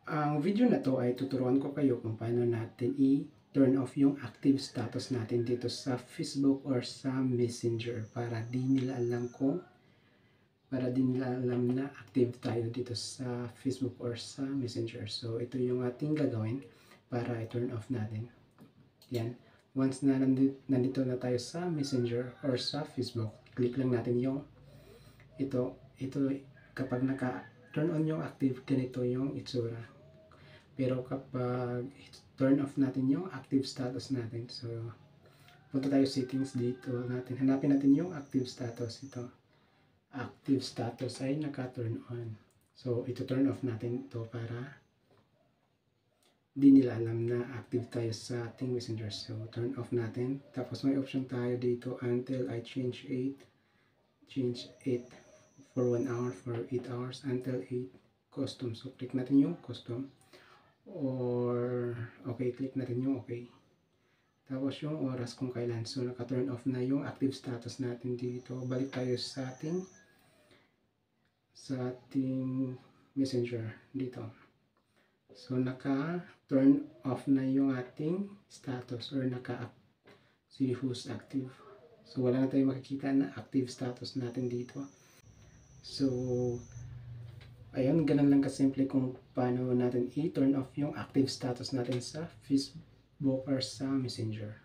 Ang video na to ay tuturuan ko kayo kung paano natin i-turn off yung active status natin dito sa Facebook or sa Messenger para di nila alam na active tayo dito sa Facebook or sa Messenger. So ito yung ating gagawin para i-turn off natin. Yan. Once na nandito na tayo sa Messenger or sa Facebook, click lang natin yung ito kapag naka-turn on yung active, ganito yung itsura. Pero kapag turn off natin yung active status natin, so punta tayo settings dito natin, hanapin natin yung active status. Ito, active status ay naka-turn on. So ito turn off natin ito para di nila alam na active tayo sa ating Messenger. So turn off natin. Tapos may option tayo dito until I change it for 1 hour, for 8 hours, until 8 custom. So click natin yung custom, or okay, click natin yung okay. Tapos yung oras kung kailan. So naka-turn off na yung active status natin dito. Balik tayo sa ating Messenger dito. So naka-turn off na yung ating status, or see who's active. So wala na tayong makikita na active status natin dito. So ayun, ganun lang kasimple kung paano natin i-turn off yung active status natin sa Facebook or sa Messenger.